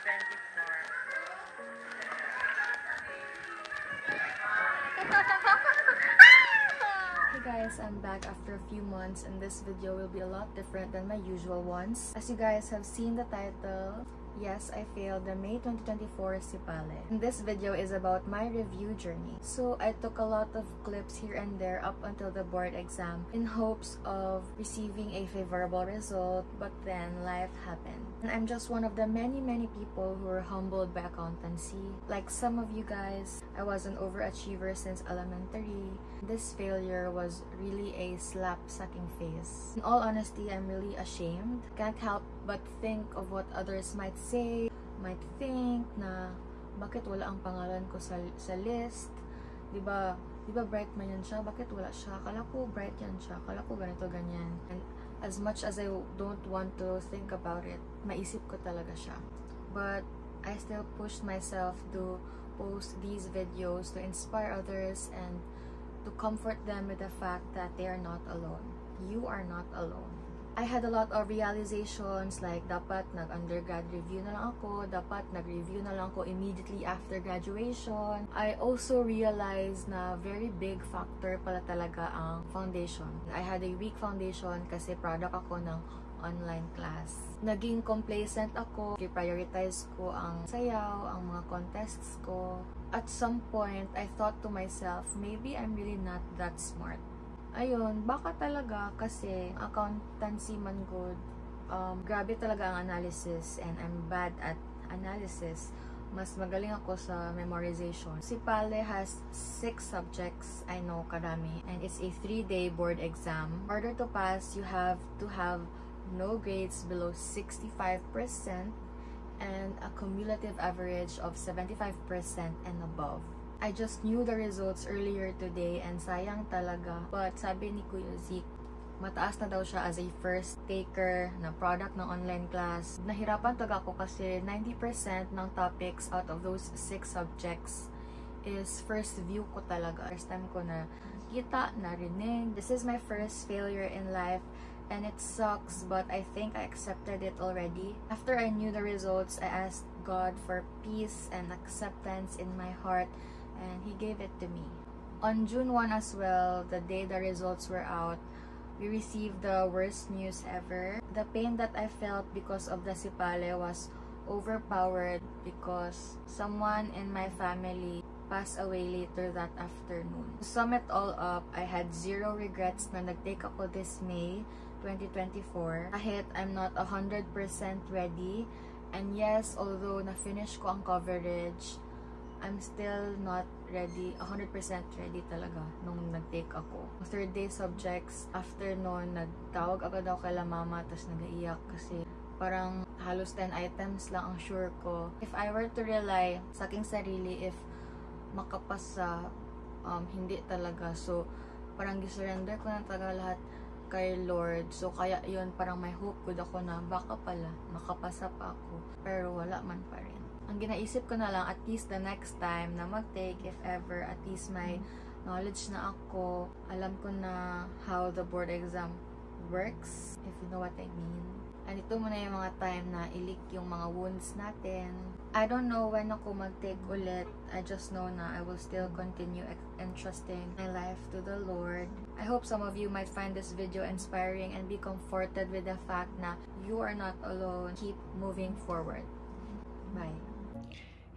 Hey guys, I'm back after a few months and this video will be a lot different than my usual ones. As you guys have seen the title, yes, I failed the May 2024 Sipale. And this video is about my review journey. So I took a lot of clips here and there up until the board exam in hopes of receiving a favorable result, but then life happened. And I'm just one of the many people who were humbled by accountancy. Like some of you guys, I was an overachiever since elementary. This failure was really a slap-sucking face. In all honesty, I'm really ashamed. Can't help but think of what others might say, might think na bakit wala ang pangalan ko sa list. Diba bright man yan siya, bakit wala siya? Akala ko bright yan siya, akala ko ganito ganyan. And as much as I don't want to think about it, maisip ko talaga siya. But I still pushed myself to post these videos to inspire others and to comfort them with the fact that they are not alone. You are not alone. I had a lot of realizations like dapat nag-undergrad review na lang ako, dapat nag-review na lang ako immediately after graduation. I also realized na very big factor pala talaga ang foundation. I had a weak foundation kasi product ako ng online class. Naging complacent ako, i-prioritize ko ang sayaw, ang mga contests ko. At some point, I thought to myself, maybe I'm really not that smart. Ayun, baka talaga kasi accountancy man good, grabe talaga ang analysis and I'm bad at analysis. Mas magaling ako sa memorization. Sipale has 6 subjects, I know, karami, and it's a 3-day board exam. In order to pass, you have to have no grades below 65% and a cumulative average of 75% and above. I just knew the results earlier today and sayang talaga. But sabi ni Kuya Zeke, mataas na daw siya as a first taker na product ng online class. Nahirapan talaga ako kasi 90% ng topics out of those 6 subjects is first view ko talaga. First time ko na kita, narinig. This is my first failure in life and it sucks, but I think I accepted it already. After I knew the results, I asked God for peace and acceptance in my heart and He gave it to me. On June 1 as well, the day the results were out, we received the worst news ever. The pain that I felt because of the Sipale was overpowered because someone in my family passed away later that afternoon. To sum it all up, I had 0 regrets na nag-take ako this May 2024. Kahit I'm not 100% ready, and yes, although na-finish ko ang coverage, I'm still not ready, 100% ready talaga nung nag-take ako. 3rd day subjects, after nun, nagtawag agad ako kay mama, tapos nag-iiyak kasi parang halos 10 items lang ang sure ko. If I were to rely sa aking sarili, if makapasa, hindi talaga. So, parang gisurrender ko na talaga lahat kay Lord. So, kaya yun, parang may hope good ako na baka pala, makapasa pa ako. Pero wala man pa rin. Ang ginaisip ko na lang, at least the next time na mag-take, if ever, at least may knowledge na ako. Alam ko na how the board exam works, if you know what I mean. And ito muna yung mga time na ilik yung mga wounds natin. I don't know when ako mag-take ulit. I just know na I will still continue entrusting my life to the Lord. I hope some of you might find this video inspiring and be comforted with the fact na you are not alone. Keep moving forward. Bye.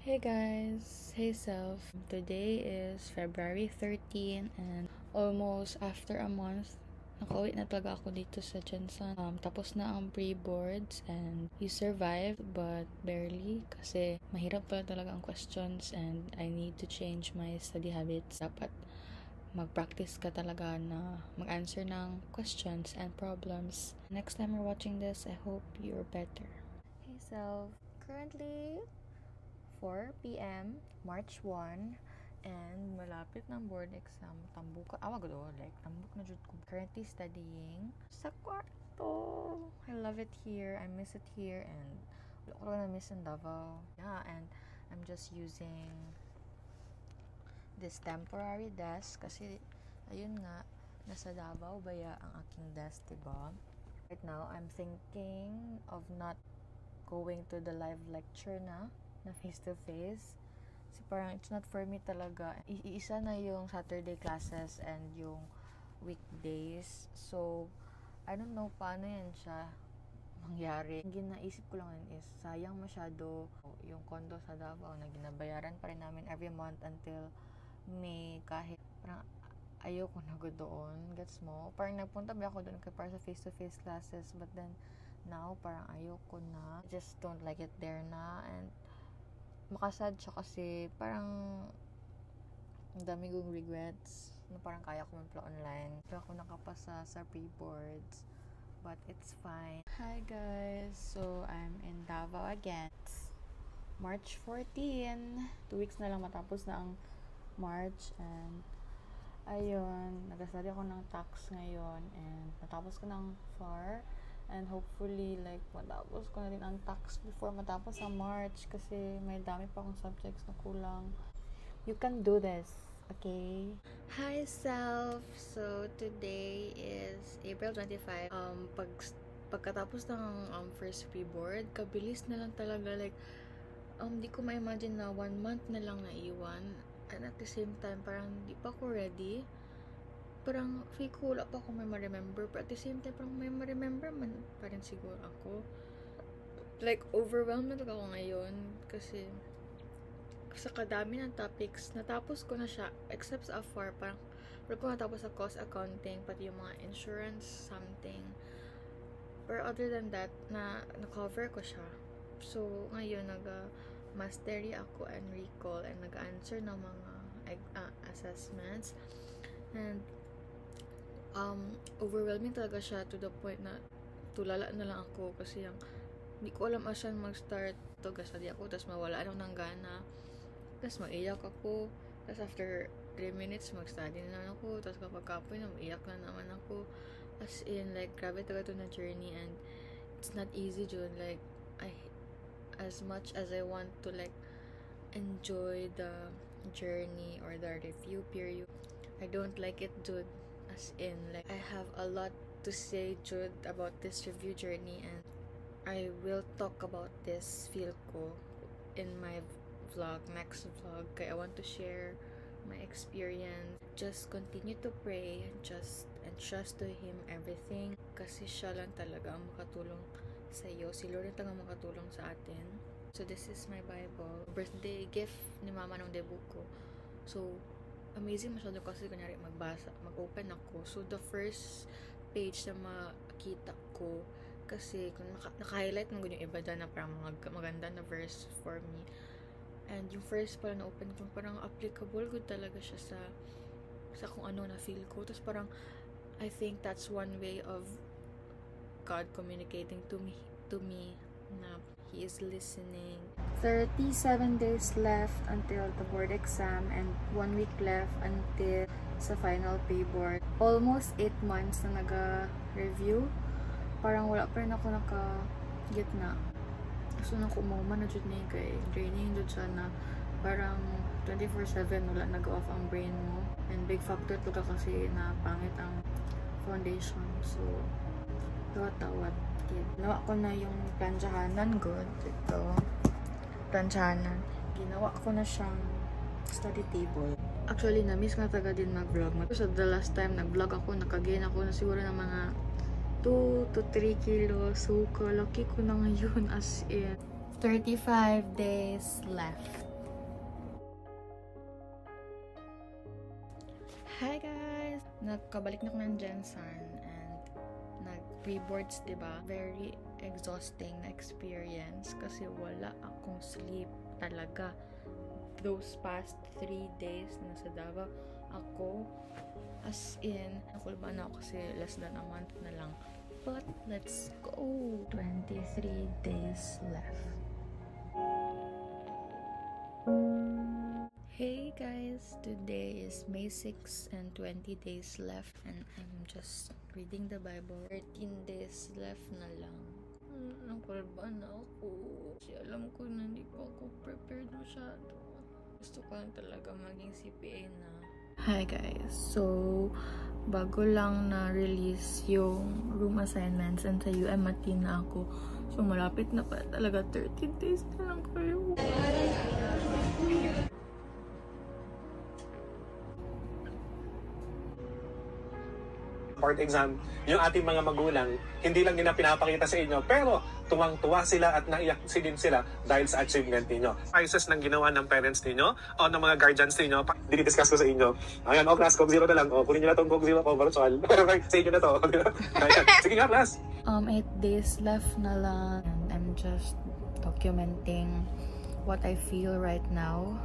Hey guys, hey self. Today is February 13 and almost after a month, nakauwi na talaga ako dito sa Jensen. Tapos na ang pre-boards and you survived but barely kasi mahirap pala talaga ang questions and I need to change my study habits. Dapat mag-practice ka talaga na mag-answer ng questions and problems. Next time you're watching this, I hope you're better. Hey self, currently 4 p.m. March 1 and malapit ng board exam. Tambok na jud ko. Currently studying sa kwarto. I love it here. I miss it here and wala ko na miss in Davao. Yeah, and I'm just using this temporary desk kasi ayun nga, nasa Davao baya ang aking desk, diba? Right now, I'm thinking of not going to the live lecture na face-to-face. Kasi parang it's not for me talaga. Iisa na yung Saturday classes and yung weekdays. So, I don't know paano yan siya mangyari. Ang ginaisip ko lang yun is, sayang masyado yung condo sa Davao na ginabayaran pa rin namin every month until May, kahit parang ayoko na go doon. Gets mo? Parang nagpunta ba ako doon para sa face-to-face classes, but then now parang ayoko na. I just don't like it there na, and makasad siya kasi parang ang dami kong regrets na parang kaya ko mag-apply online. Kaya ako nakapasa sa pre-boards, but it's fine. Hi guys! So, I'm in Davao again. It's March 14. 2 weeks na lang matapos na ang March, and ayun, nag-study ako ng tax ngayon, and natapos ko ng FAR, and hopefully like matapos ko na din ang tax before matapos sa March kasi may dami pa akong subjects na kulang. You can do this, okay? Hi self! So today is April 25. Pagkatapos ng first pre-board, kabilis na lang talaga, like di ko ma-imagine na 1 month na lang naiwan, and at the same time parang di pa ako ready. Parang feel ko wala pa ako may ma-remember, but at the same time parang may ma-remember man pa rin siguro ako. Like overwhelmed na ako ngayon kasi sa kadami ng topics. Natapos ko na siya except sa FAR, parang wala ko natapos sa cost accounting, pati yung mga insurance something, but other than that na-cover ko siya. So ngayon mastery ako and recall and nag-answer ng mga assessments, and overwhelming talaga siya to the point na tulala na lang ako kasi hindi ko alam asan mag-start. Gasali ako, tapos mawala ako ng gana, tapos mag-iyak ako, tapos after 3 minutes mag-study na naman ako, tapos kapag kapoy na maiyak na naman ako. As in, like, grabe talaga ito na journey, and it's not easy, June. Like, as much as I want to like enjoy the journey or the review period, I don't like it, Jude. As in, like, I have a lot to say, Jude, about this review journey, and I will talk about this feel ko in my next vlog. Kaya I want to share my experience. Just continue to pray and trust to Him everything, kasi siya lang talaga ang makatulong sa iyo. Si Lord lang talaga makatulong sa atin. So this is my Bible, birthday gift ni mama ng debut ko. So amazing masyado kasi kunyari mag-open ako. So the first page na makita ko, kasi kung naka-highlight mo yung iba dyan na parang maganda na verse for me. And yung first pala na open ko, parang applicable good talaga siya sa kung ano na feel ko. Tapos parang I think that's one way of God communicating to me na He is listening. 37 days left until the board exam and 1 week left until sa final pre-board. Almost 8 months na naga-review. Parang wala pa rin ako naka-gitna. So nang kumuma na dyan niya kay draining dyan siya na parang 24/7 wala nag-off ang brain mo. And big factor to ka kasi na pangit ang foundation. So tawat ginawa ko na yung planchahanan, good. Ito, planchahanan. Ginawa ko na siyang study table. Actually, na-miss nga taga din mag-vlog. So, the last time nag-vlog ako, nakagain ako na siguro ng mga 2 to 3 kilos. So, kalaki ko na ngayon, as in 35 days left. Hi guys! Nagkabalik na ako ng Jensen and nag-pre-boards, diba? Very exhausting na experience kasi wala akong sleep talaga. Those past 3 days na nasa Davao ako, as in, nakulban na ako kasi less than a month na lang. But let's go! 23 days left. Hey guys! Today is May 6 and 20 days left, and I'm just reading the Bible. 13 days left na lang. Nakulban na ako. Kasi alam ko na hindi pa ako prepared masyado. Gusto ko lang talaga maging CPA na. Hi guys, so bago lang na-release yung room assignments and sa UM na ako. So malapit na pa talaga, 30 days na lang kayo. Board exam, yung ating mga magulang, hindi lang nila pinapakita sa inyo, pero tuwang-tuwa sila at naiyak din sila dahil sa achievement ninyo. Prices ng ginawa ng parents ninyo o ng mga guardians ninyo, dinidiscuss ko sa inyo. Ayan, class, Coke Zero na lang. Kunin nyo na itong Coke Zero ko, virtual. Sa inyo na to. Ayan. Sige nga, class. 8 days left na lang and I'm just documenting what I feel right now.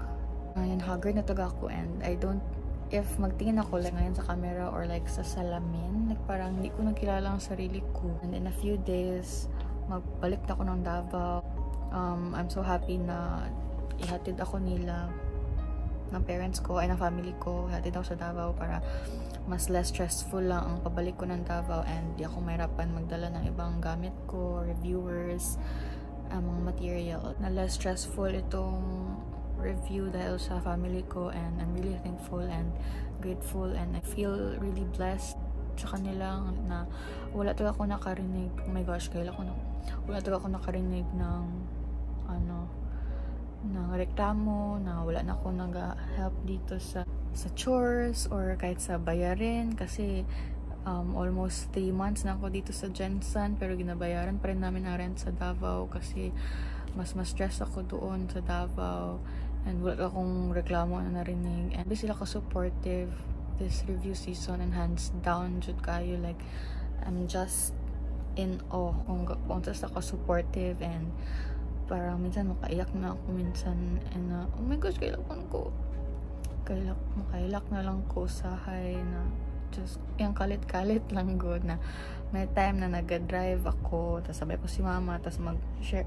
Ayan, haggard na taga ako and I don't, if magtingin ako like ngayon sa camera or like sa salamin, like parang hindi ko nakilala ang sarili ko. And in a few days, magbalik na ako ng Davao. I'm so happy na ihatid ako nila ng parents ko ay ng family ko. Ihatid ako sa Davao para mas less stressful lang ang pabalik ko ng Davao and di ako mahirapan magdala ng ibang gamit ko, reviewers, mga material. Na less stressful itong review dahil sa family ko and I'm really thankful and grateful and I feel really blessed sa kanila na wala talaga ako nakarinig. Oh my gosh, wala talaga ako nakarinig ng ng reklamo, na wala na ako nag-help dito sa chores or kahit sa bayarin kasi almost 3 months na ako dito sa Jensen pero ginabayaran pa rin namin ang rent sa Davao kasi mas stress ako doon sa Davao. And wala akong reklamo na narinig. And sila ko supportive this review season and hands down jud kayo. Like, I'm just in awe kung saan ako supportive and parang minsan makaiyak na ako minsan and oh my gosh, makailak na lang ko sa hay na just yung kalit-kalit lang good na may time na nag-drive ako tapos sabay ko si mama tapos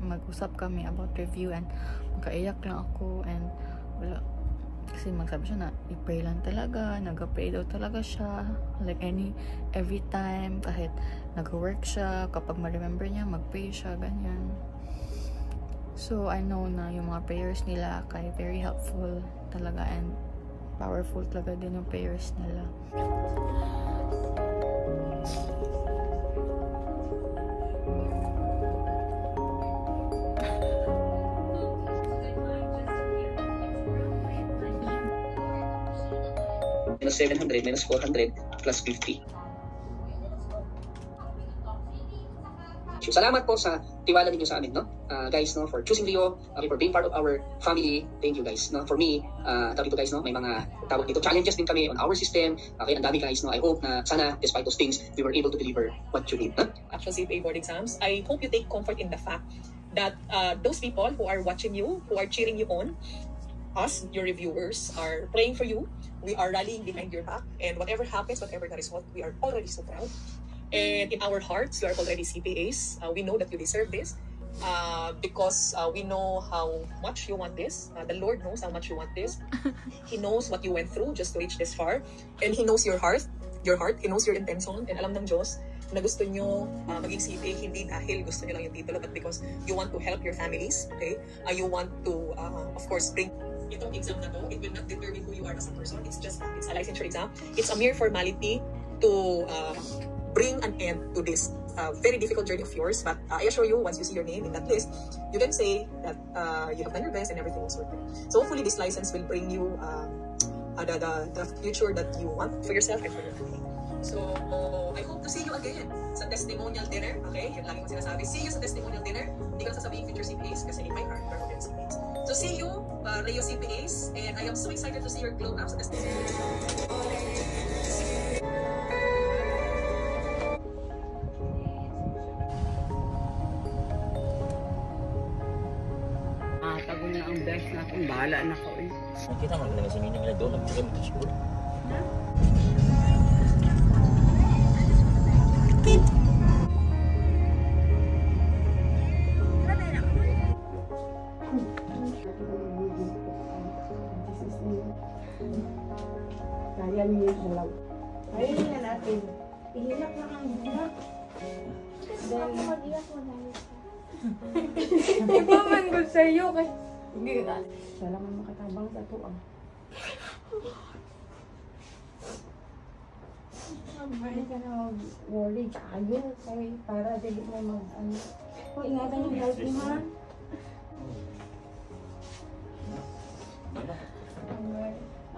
mag-usap kami about review and makaiyak lang ako and wala kasi magsabi siya na i-pray lang talaga, nag-pray daw talaga siya like every time kahit nag-work siya, kapag ma-remember niya mag-pray siya, ganyan. So I know na yung mga prayers nila kay very helpful talaga and powerful talaga din yung prayers nila. Minus 700, minus 400, plus 50. So, salamat po sa tiwala ninyo sa amin, no? Guys, no, for choosing Rio, for being part of our family. Thank you, guys. No? For me, tawag dito, guys, no, may mga tawag dito challenges din kami on our system. Okay, ang dami, guys, no. I hope na sana, despite those things, we were able to deliver what you need. Huh? Actual CPA board exams. I hope you take comfort in the fact that those people who are watching you, who are cheering you on, us, your reviewers, are praying for you. We are rallying behind your back, and whatever happens, whatever the result, we are already so proud. And in our hearts, you are already CPAs. We know that you deserve this because we know how much you want this. The Lord knows how much you want this. He knows what you went through just to reach this far, and He knows your heart. He knows your intention, and alam ng Diyos na gusto nyo maging CPA hindi dahil gusto nyo lang yung titulo, but because you want to help your families. Okay, you want to, of course, bring. Itong exam na to, it will not determine who you are as a person. It's a licensure exam. It's a mere formality to bring an end to this very difficult journey of yours. But I assure you, once you see your name in that list, you can say that you have done your best and everything was worth it. So hopefully this license will bring you the future that you want for yourself and for your family. So I hope to see you again sa testimonial dinner. Okay, yun lagi ko sinasabi. See you sa testimonial dinner. Hindi ko sasabihin future CPAs kasi in my heart, you're already CPAs. So see you, Rio CPAs, and I am so excited to see your glow up sa testimonial. Tago na ang best na kung bahala na ko eh. Kita mo na si Minyo nila doon, nagtigam ito siguro. Kaya niyo yung halaw. Kaya nga natin. Ihilak na ang hilak. Then, iba man ko sa iyo kay hindi ka. Siya lang ang makatabang sa ito ah. Hindi ka na mag-worry kayo. Kaya para dili mo mag-ano. O, ingatan yung health mo, ha?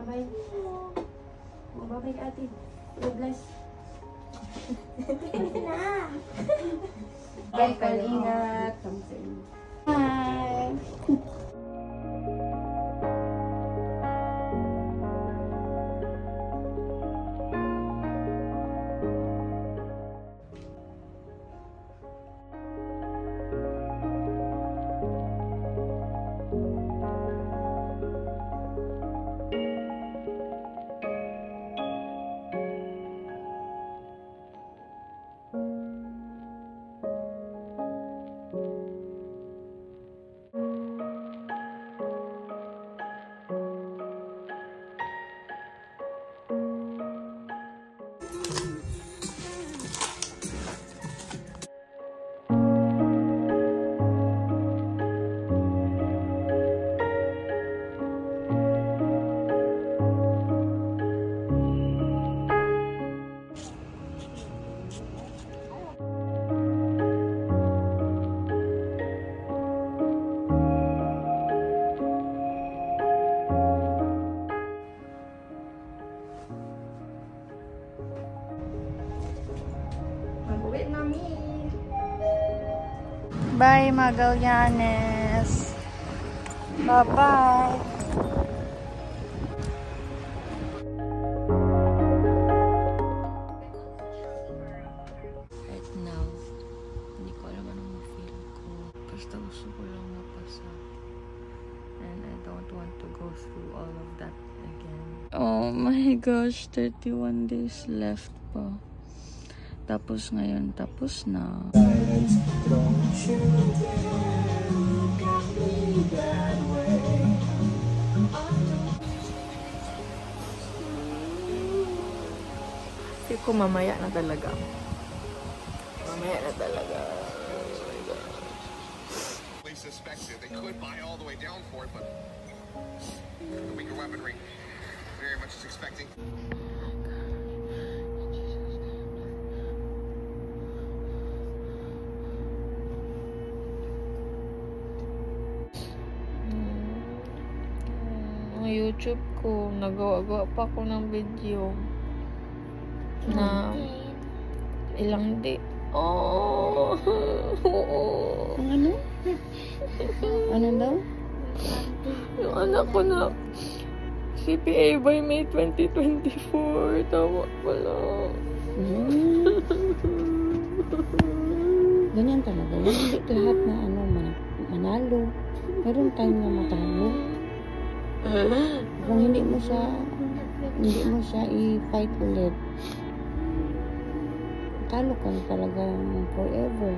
Bye-bye. Bye-bye, ate. God bless. Bye, ingat. Bye. Bye, Magallanes. Bye-bye. Right now, hindi ko alam anong ma-feel ko. Basta gusto ko lang mapasa. And I don't want to go through all of that again. Oh my gosh, 31 days left pa. Tapos ngayon, tapos na. Feel ko mamaya na talaga. Mamaya na talaga. Suspected they could buy all the way down for it, but the weaker weaponry very much is expecting. YouTube ko, nagawa-gawa pa ako ng video na ilang day. Oh! Ang ano? Ano daw? Yung anak ko na CPA by May 2024. Tama pala. Ganyan talaga. Hindi lahat na ano, manalo. Meron time na matalo. Kung hindi mo siya i-fight ulit, talo ka na talaga forever.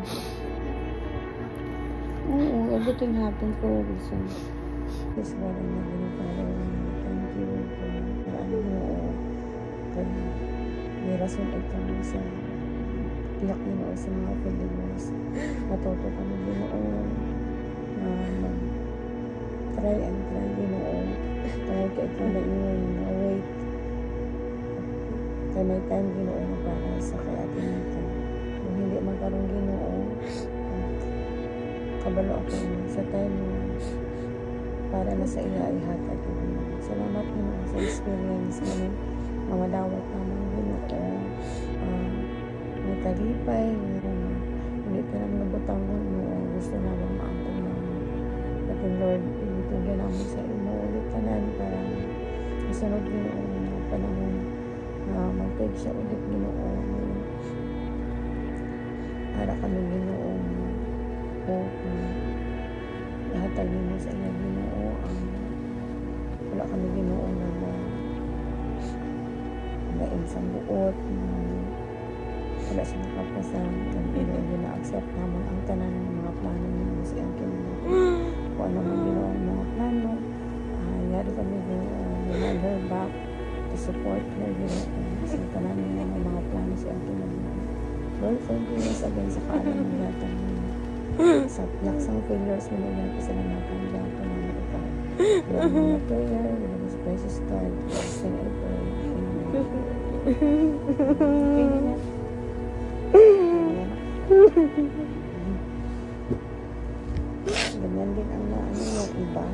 Oo, everything happens for a reason. This one ang naging parang thank you for ano mo. Kaya may rason ito sa tiyak nyo sa mga Filipinos. Matuto kami ginoon na try and try ginoon. Kaya ito na yung wait. Kaya may time ginoon para sa kaya atin ito. Kung hindi magkaroon ginoon, kabalo ako sa time mo para na sa iya ihatag ko. Salamat mo sa experience mo. Mga dawat naman ginoon. May kalipay. Hindi ka naman nabutang mo. Gusto naman maangkong naman. But Lord, ibigyan namin sa imo ulit kanan para isunod ginoon na panahon na mag-take siya ulit ginoon para kami ginoon o ihatagin mo sa inyo ginoo wala kami ginoon na lain sa buot wala siya nakapasang hindi na-accept naman ang tanan ng mga plano niyo sa akin kung ano man ginoon ang mga plano yari kami remind her back to support her sa tanan ng mga plano sa akin Lord, thank you once again sa kaalam ng yatang sa laksang failures mo na yan kasi nanakan dyan po naman ito. Lord, mga prayer, with this precious God, sing I pray. Amen. Ganyan din ang ano yung iba.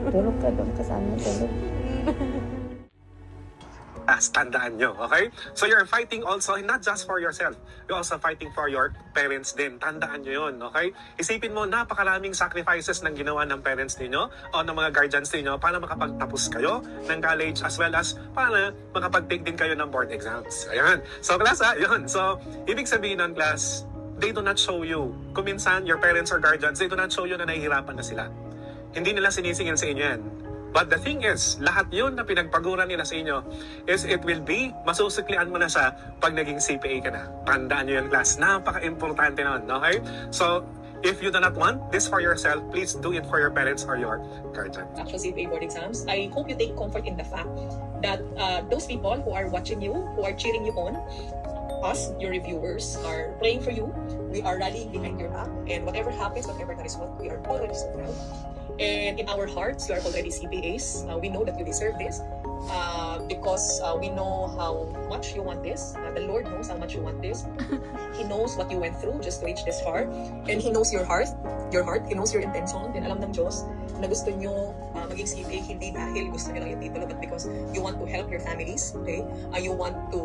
Tulog ka doon kasama tulog. Tandaan nyo, okay? So you're fighting also, not just for yourself, you're also fighting for your parents din. Tandaan nyo yun, okay? Isipin mo, napakaraming sacrifices ng ginawa ng parents ninyo o ng mga guardians ninyo para makapagtapos kayo ng college as well as para makapag-take din kayo ng board exams. Ayan. So class, yun. So, ibig sabihin ng class, they do not show you. Kung minsan, your parents or guardians, they do not show you na nahihirapan na sila. Hindi nila sinisingil sa inyo yan. But the thing is, lahat yun na pinagpaguran nila sa inyo is it will be, masusuklian mo na siya pag naging CPA ka na. Tandaan nyo yan, class. Napaka-importante nun, okay? So, if you do not want this for yourself, please do it for your parents or your guardian. Actual CPA board exams, I hope you take comfort in the fact that those people who are watching you, who are cheering you on, us, your reviewers, are praying for you. We are rallying behind your back, and whatever happens, whatever the result, we are already so proud. And in our hearts, you are already CPAs. We know that you deserve this because we know how much you want this. The Lord knows how much you want this. He knows what you went through just to reach this far. And He knows your heart. He knows your intention. And alam ng Diyos na gusto nyo maging CPA hindi dahil gusto nyo lang yung titulo, but because you want to help your families. Okay? You want to,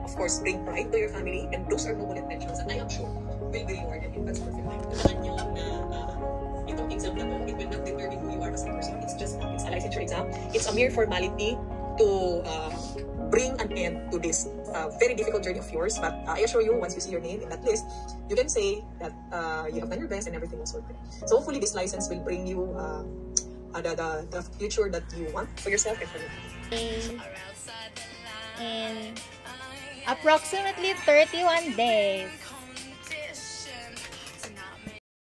of course, bring pride to your family. And those are noble intentions. And I am sure will be rewarded in God's perfect time. Tandaan nyo na itong exam na to, it will not determine who you are as a person. It's a licensure exam. It's a mere formality to bring an end to this very difficult journey of yours. But I assure you, once you see your name in that list, you can say that you have done your best and everything was worth it. So hopefully this license will bring you the future that you want for yourself and for your family. In approximately 31 days.